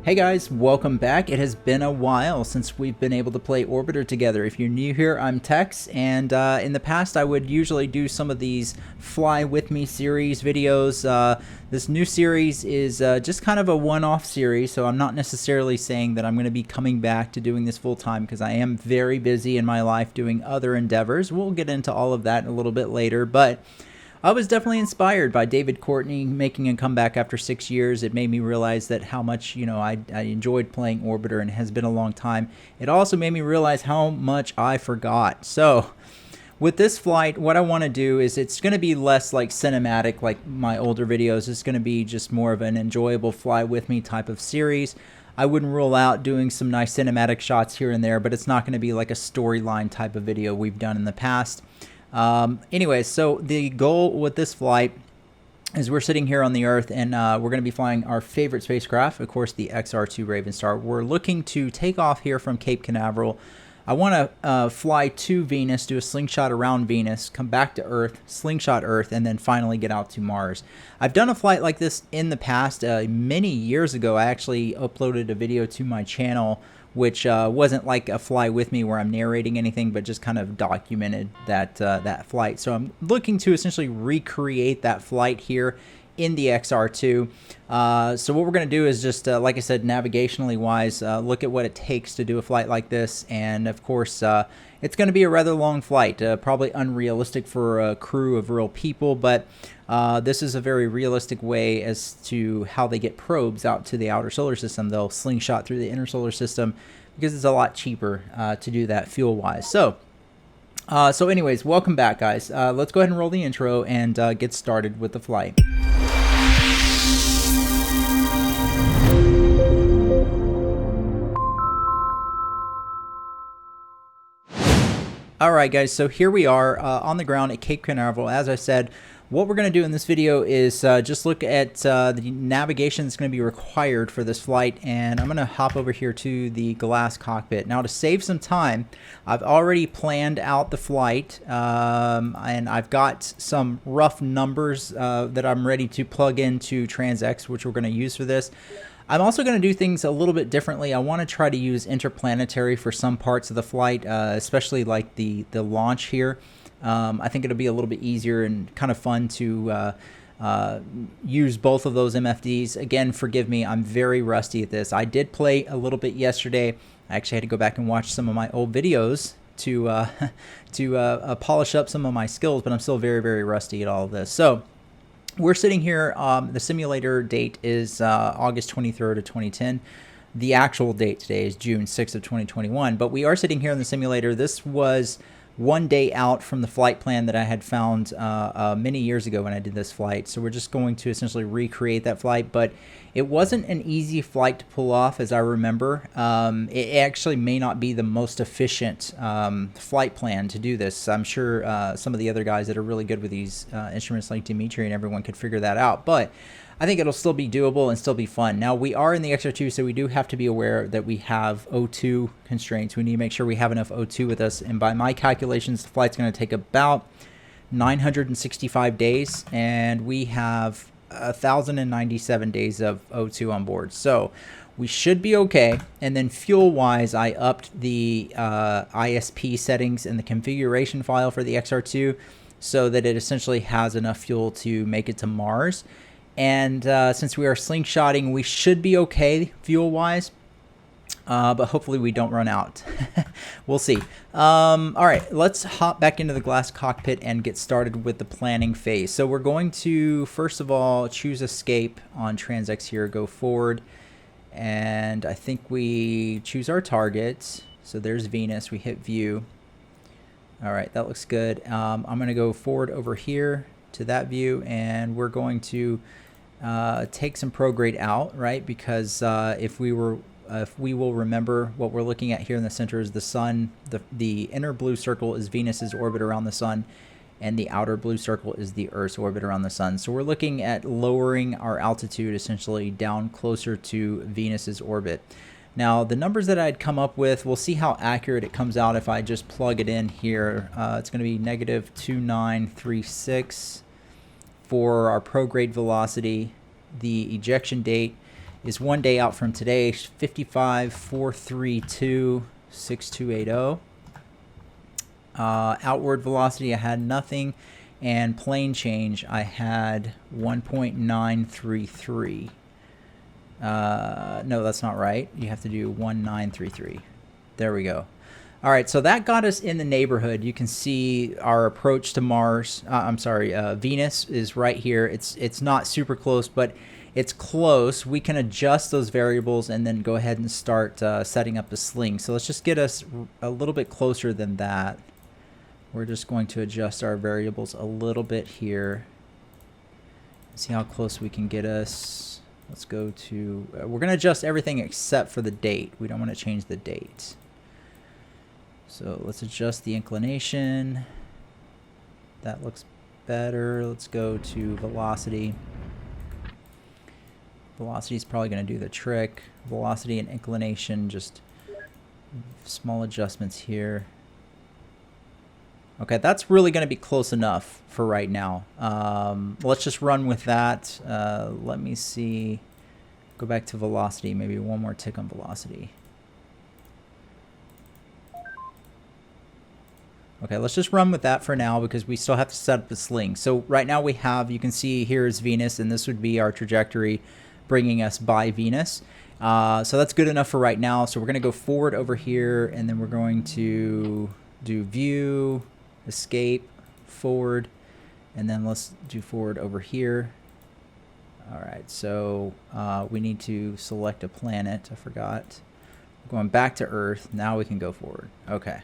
Hey guys, welcome back. It has been a while since we've been able to play Orbiter together. If you're new here, I'm Tex, and in the past I would usually do some of these Fly With Me series videos. This new series is just kind of a one-off series, so I'm not necessarily saying that I'm going to be coming back to doing this full-time because I am very busy in my life doing other endeavors. We'll get into all of that a little bit later, but I was definitely inspired by David Courtney making a comeback after 6 years. It made me realize that how much, I enjoyed playing Orbiter, and it has been a long time. It also made me realize how much I forgot. So with this flight, what I want to do is it's going to be less like cinematic like my older videos. It's going to be just more of an enjoyable fly with me type of series. I wouldn't rule out doing some nice cinematic shots here and there, but it's not going to be like a storyline type of video we've done in the past. Anyway, so the goal with this flight is we're sitting here on the Earth, and we're going to be flying our favorite spacecraft, of course, the XR2 Raven Star. We're looking to take off here from Cape Canaveral. I want to fly to Venus, do a slingshot around Venus, come back to Earth, slingshot Earth, and then finally get out to Mars. I've done a flight like this in the past. Many years ago, I actually uploaded a video to my channel which wasn't like a fly with me where I'm narrating anything, but just kind of documented that flight. So I'm looking to essentially recreate that flight here in the XR2. So what we're going to do is just, like I said, navigationally wise, look at what it takes to do a flight like this. And of course, it's going to be a rather long flight, probably unrealistic for a crew of real people, but this is a very realistic way as to how they get probes out to the outer solar system. They'll slingshot through the inner solar system because it's a lot cheaper to do that fuel-wise. So anyways, welcome back, guys. Let's go ahead and roll the intro and get started with the flight. Alright guys, so here we are on the ground at Cape Canaveral. As I said, what we're going to do in this video is just look at the navigation that's going to be required for this flight, and I'm going to hop over here to the glass cockpit. Now to save some time, I've already planned out the flight, and I've got some rough numbers that I'm ready to plug into TransX, which we're going to use for this. I'm also going to do things a little bit differently. I want to try to use interplanetary for some parts of the flight, especially like the launch here. I think it'll be a little bit easier and kind of fun to use both of those MFDs. Again, forgive me, I'm very rusty at this. I did play a little bit yesterday. I actually had to go back and watch some of my old videos to polish up some of my skills, but I'm still very, very rusty at all of this. So we're sitting here, the simulator date is August 23rd of 2010. The actual date today is June 6th of 2021, but we are sitting here in the simulator. This was one day out from the flight plan that I had found many years ago when I did this flight. So we're just going to essentially recreate that flight, but it wasn't an easy flight to pull off, as I remember. It actually may not be the most efficient flight plan to do this. I'm sure some of the other guys that are really good with these instruments like Dimitri and everyone could figure that out, but I think it'll still be doable and still be fun. Now, we are in the XR2, so we do have to be aware that we have O2 constraints. We need to make sure we have enough O2 with us, and by my calculations, the flight's going to take about 965 days, and we have 1,097 days of O2 on board. So we should be okay. And then fuel-wise, I upped the ISP settings in the configuration file for the XR2 so that it essentially has enough fuel to make it to Mars. And since we are slingshotting, we should be okay fuel-wise, but hopefully we don't run out. We'll see. All right, let's hop back into the glass cockpit and get started with the planning phase. So we're going to, first of all, choose escape on TransX here, go forward, and I think we choose our target. So there's Venus, we hit view. All right, that looks good. I'm going to go forward over here to that view, and we're going to take some prograde out, right? Because if we will remember, what we're looking at here in the center is the sun. The inner blue circle is Venus's orbit around the sun, and the outer blue circle is the Earth's orbit around the sun. So we're looking at lowering our altitude essentially down closer to Venus's orbit. Now, the numbers that I'd come up with, we'll see how accurate it comes out if I just plug it in here. It's going to be negative 2936 for our prograde velocity. The ejection date is 1 day out from today, 55,432,6280. Outward velocity, I had nothing, and plane change, I had 1.933. No, that's not right. You have to do 1933. There we go. All right, so that got us in the neighborhood. You can see our approach to Mars. Venus is right here. It's not super close, but it's close. We can adjust those variables and then go ahead and start setting up the sling. So let's just get us a little bit closer than that. We're just going to adjust our variables a little bit here. See how close we can get us. Let's go to, we're going to adjust everything except for the date. We don't want to change the date. So let's adjust the inclination. That looks better. Let's go to velocity. Velocity is probably going to do the trick. Velocity and inclination, just small adjustments here. Okay, that's really going to be close enough for right now. Let's just run with that. Let me see. Go back to velocity. Maybe one more tick on velocity. Okay, let's just run with that for now because we still have to set up the sling. So right now we have, you can see here is Venus, and this would be our trajectory bringing us by Venus. So that's good enough for right now. So we're going to go forward over here, and then we're going to do view, escape, forward, and then let's do forward over here. All right, so we need to select a planet. I forgot. Going back to Earth. Now we can go forward. Okay.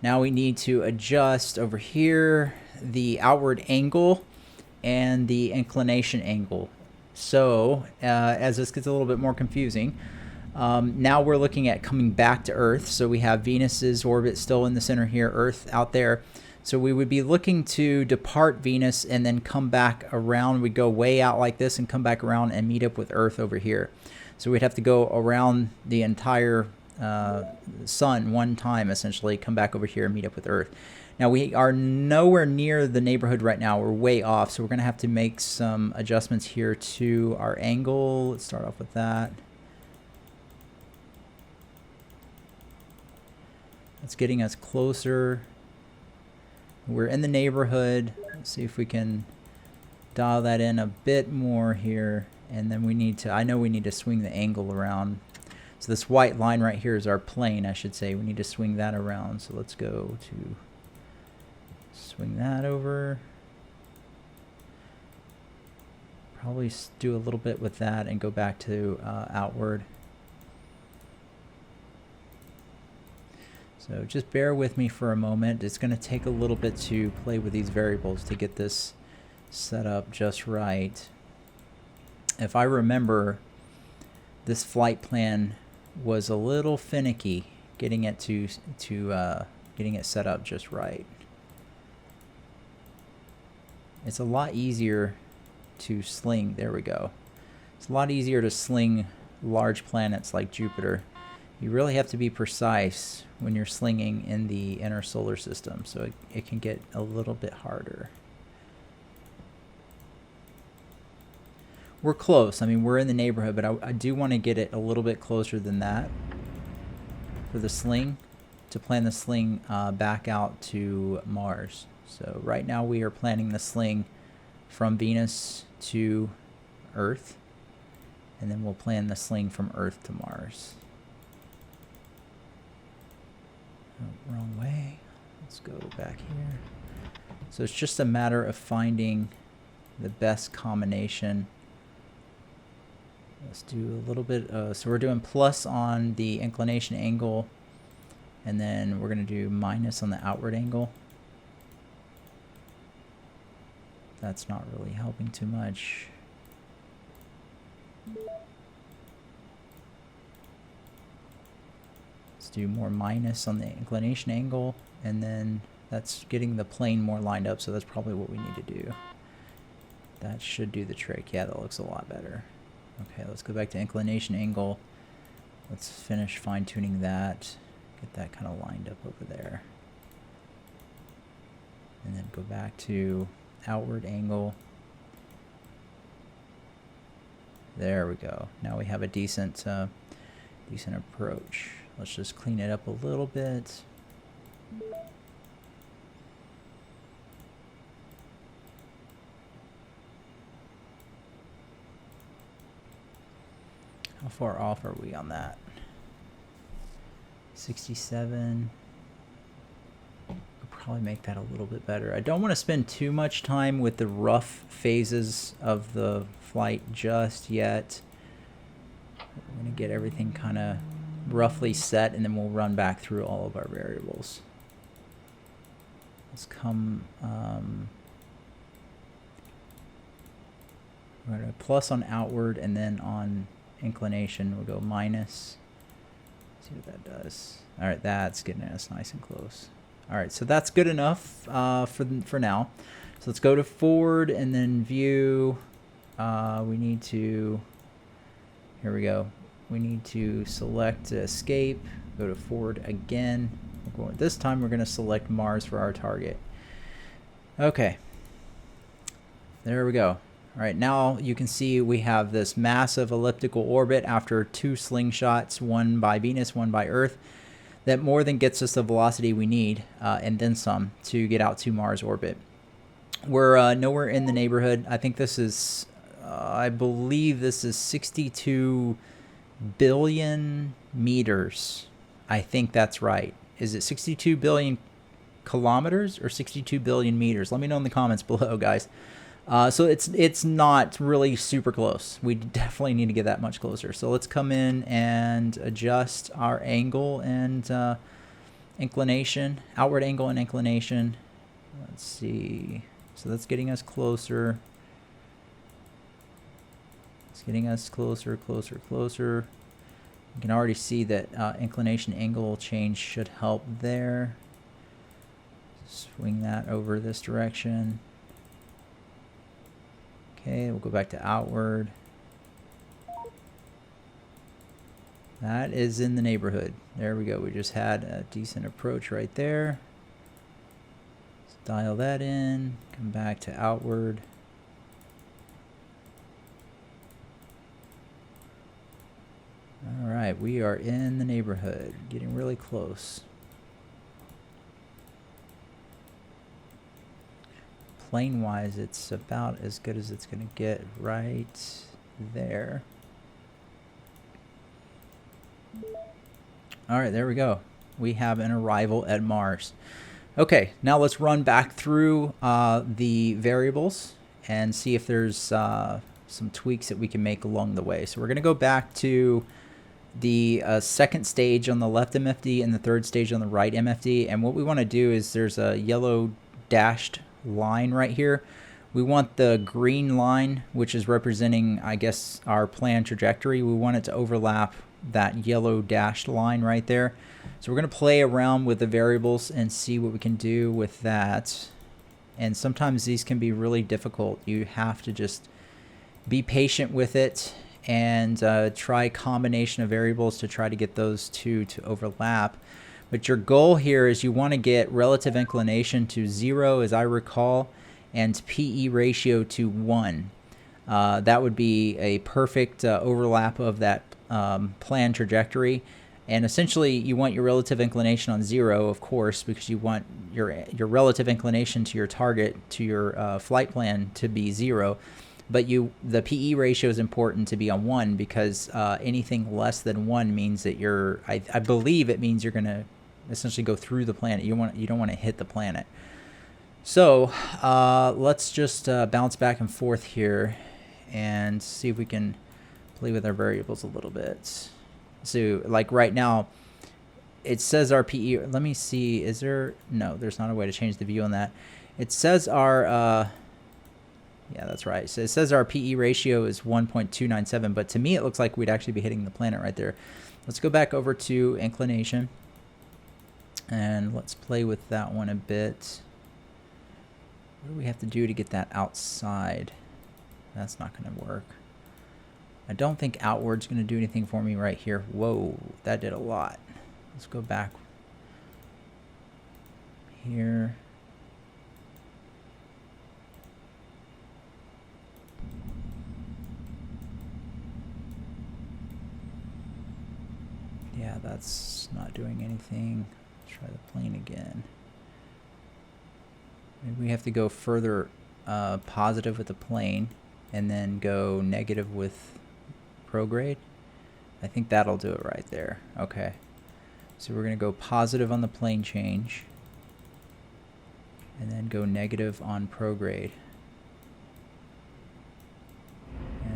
Now we need to adjust over here the outward angle and the inclination angle. So as this gets a little bit more confusing, now we're looking at coming back to Earth. So we have Venus's orbit still in the center here, Earth out there. So we would be looking to depart Venus and then come back around. We'd go way out like this and come back around and meet up with Earth over here. So we'd have to go around the entire sun one time, essentially, come back over here and meet up with Earth. Now we are nowhere near the neighborhood right now. We're way off, so we're going to have to make some adjustments here to our angle. Let's start off with that. That's getting us closer. We're in the neighborhood. Let's see if we can dial that in a bit more here. And then we need to, I know we need to swing the angle around. So this white line right here is our plane, I should say. We need to swing that around. So let's go to swing that over. Probably do a little bit with that and go back to outward. So just bear with me for a moment. It's going to take a little bit to play with these variables to get this set up just right. If I remember, this flight plan was a little finicky getting it getting it set up just right. It's a lot easier to sling. There we go. It's a lot easier to sling large planets like Jupiter. You really have to be precise when you're slinging in the inner solar system, so it can get a little bit harder. We're close. I mean, we're in the neighborhood, but I do want to get it a little bit closer than that for the sling, to plan the sling back out to Mars. So right now we are planning the sling from Venus to Earth, and then we'll plan the sling from Earth to Mars. Oh, wrong way. Let's go back here. So it's just a matter of finding the best combination. Let's do a little bit, so we're doing plus on the inclination angle, and then we're going to do minus on the outward angle. That's not really helping too much. Let's do more minus on the inclination angle, and then that's getting the plane more lined up, so that's probably what we need to do. That should do the trick. Yeah, that looks a lot better. Okay, let's go back to inclination angle. Let's finish fine-tuning that. Get that kind of lined up over there. And then go back to outward angle. There we go. Now we have a decent decent approach. Let's just clean it up a little bit. How far off are we on that? 67. I'll probably make that a little bit better. I don't want to spend too much time with the rough phases of the flight just yet. I'm going to get everything kind of roughly set, and then we'll run back through all of our variables. Let's come... we're going to plus on outward, and then on inclination we'll go minus. See what that does. All right, that's getting us nice and close. All right, so that's good enough for now. So let's go to forward and then view. We need to, here we go. We need to select escape, go to forward again. This time we're going to select Mars for our target. Okay, there we go. All right, now you can see we have this massive elliptical orbit after 2 slingshots, one by Venus, one by Earth, that more than gets us the velocity we need, and then some, to get out to Mars orbit. We're nowhere in the neighborhood. I think this is, I believe this is 62 billion meters. I think that's right. Is it 62 billion kilometers or 62 billion meters? Let me know in the comments below, guys. So it's not really super close. We definitely need to get that much closer. So let's come in and adjust our angle and inclination, outward angle and inclination. Let's see. So that's getting us closer. It's getting us closer, closer, closer. You can already see that inclination angle change should help there. Swing that over this direction. Okay, we'll go back to outward. That is in the neighborhood. There we go. We just had a decent approach right there. Let's dial that in. Come back to outward. All right, we are in the neighborhood. Getting really close. Plane wise, it's about as good as it's going to get right there. All right, there we go. We have an arrival at Mars. Okay, now let's run back through the variables and see if there's some tweaks that we can make along the way. So we're going to go back to the second stage on the left MFD and the third stage on the right MFD. And what we want to do is there's a yellow dashed line right here. We want the green line, which is representing, I guess, our planned trajectory. We want it to overlap that yellow dashed line right there. So we're going to play around with the variables and see what we can do with that. And sometimes these can be really difficult. You have to just be patient with it and try a combination of variables to try to get those two to overlap. But your goal here is you want to get relative inclination to 0, as I recall, and PE ratio to 1. That would be a perfect overlap of that planned trajectory. And essentially, you want your relative inclination on 0, of course, because you want your relative inclination to your target, to your flight plan, to be 0. But the PE ratio is important to be on 1 because anything less than 1 means that I believe it means you're going to essentially go through the planet. You don't want to hit the planet. So let's just bounce back and forth here and see if we can play with our variables a little bit. So like right now, it says our PE. Let me see. Is there? No, there's not a way to change the view on that. It says our. Yeah, that's right. So it says our PE ratio is 1.297, but to me it looks like we'd actually be hitting the planet right there. Let's go back over to inclination. And let's play with that one a bit. What do we have to do to get that outside? That's not going to work. I don't think outward's going to do anything for me right here. Whoa, that did a lot. Let's go back here. Yeah, that's not doing anything. Let's try the plane again. Maybe we have to go further positive with the plane and then go negative with prograde. I think that'll do it right there. Okay. So we're going to go positive on the plane change and then go negative on prograde.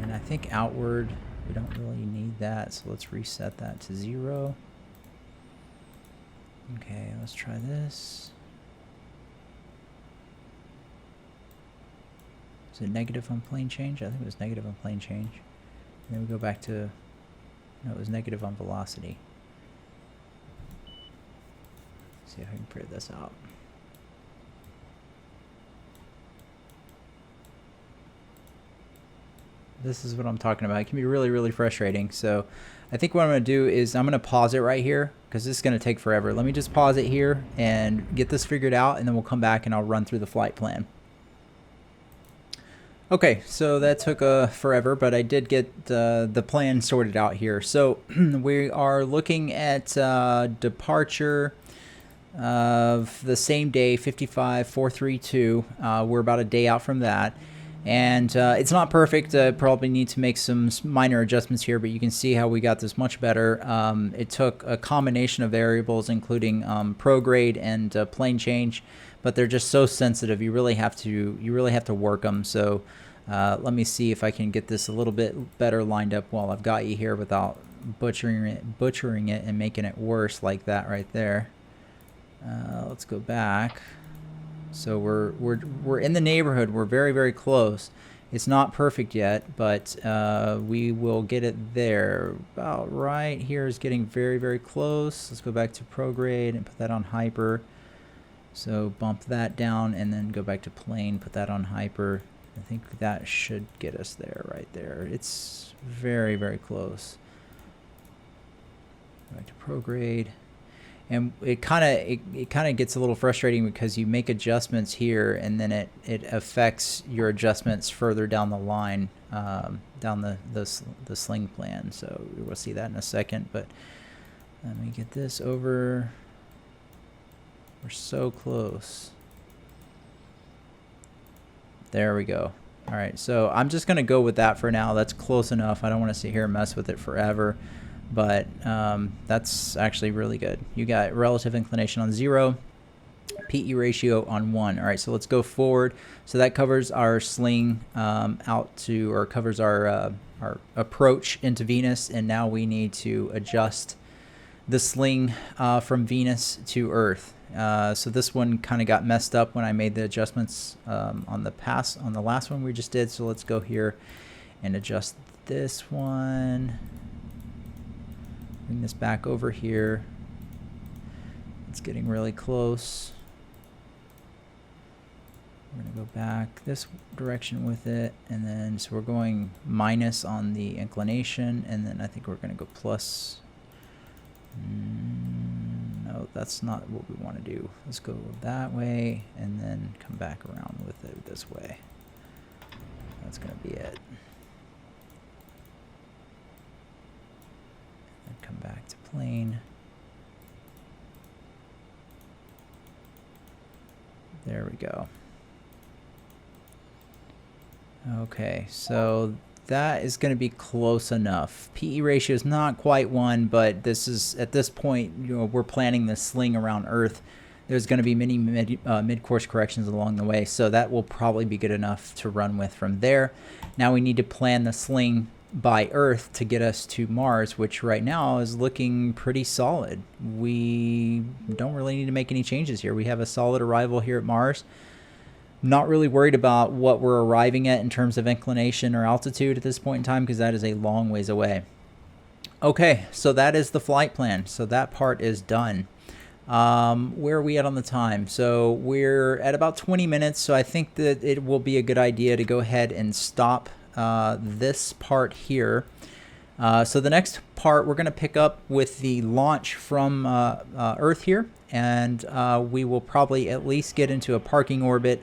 And I think outward, we don't really need that, so let's reset that to 0. Okay, let's try this. Is it negative on plane change? I think it was negative on plane change. And then we go back to, no, it was negative on velocity. Let's see if I can figure this out. This is what I'm talking about. It can be really, really frustrating. So I think what I'm going to do is I'm going to pause it right here because this is going to take forever. Let me just pause it here and get this figured out, and then we'll come back and I'll run through the flight plan. Okay, so that took forever, but I did get the plan sorted out here. So we are looking at departure of the same day, 55-432. We're about a day out from that. And it's not perfect. Probably need to make some minor adjustments here, but you can see how we got this much better. It took a combination of variables, including prograde and plane change, but they're just so sensitive. You really have to work them. So let me see if I can get this a little bit better lined up while I've got you here without butchering it and making it worse like that right there. Let's go back. So we're in the neighborhood. We're very, very close. It's not perfect yet, but we will get it there. About right here is getting very, very close. Let's go back to prograde and put that on hyper. So bump that down and then go back to plane, put that on hyper. I think that should get us there right there. It's very, very close. Back to prograde. And it kind of gets a little frustrating because you make adjustments here and then it affects your adjustments further down the line, down the sling plan. So we'll see that in a second. But let me get this over. We're so close. There we go. All right, so I'm just gonna go with that for now. That's close enough. I don't want to sit here and mess with it forever. But that's actually really good. You got relative inclination on 0, PE ratio on 1. All right, so let's go forward. So that covers our sling out to, or covers our approach into Venus, and now we need to adjust the sling from Venus to Earth. So this one kind of got messed up when I made the adjustments on the last one we just did. So let's go here and adjust this one. Bring this back over here. It's getting really close. We're going to go back this direction with it, and then so we're going minus on the inclination, and then I think we're going to go plus. No, that's not what we want to do. Let's go that way and then come back around with it this way. That's going to be it. Come back to plane. There we go. Okay, so that is going to be close enough. PE ratio is not quite 1, but this is, at this point, you know, we're planning the sling around Earth. There's going to be many mid-course corrections along the way, so that will probably be good enough to run with from there. Now we need to plan the sling by Earth to get us to Mars, which right now is looking pretty solid. We don't really need to make any changes here. We have a solid arrival here at Mars. Not really worried about what we're arriving at in terms of inclination or altitude at this point in time, because that is a long ways away. Okay, so that is the flight plan. So that part is done. Where are we at on the time? So we're at about 20 minutes. So I think that it will be a good idea to go ahead and stop this part here. So the next part we're going to pick up with the launch from Earth here, and we will probably at least get into a parking orbit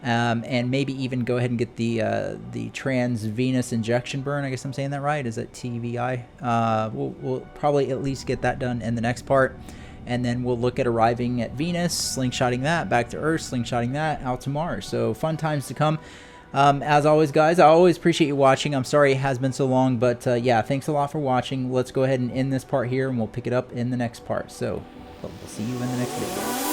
and maybe even go ahead and get the transvenous injection burn. I guess I'm saying that right. Is it TVI? We'll probably at least get that done in the next part. And then we'll look at arriving at Venus, slingshotting that, back to Earth, slingshotting that, out to Mars. So fun times to come. As always, guys, I always appreciate you watching. I'm sorry it has been so long, but yeah, thanks a lot for watching. Let's go ahead and end this part here, and we'll pick it up in the next part. So we'll see you in the next video.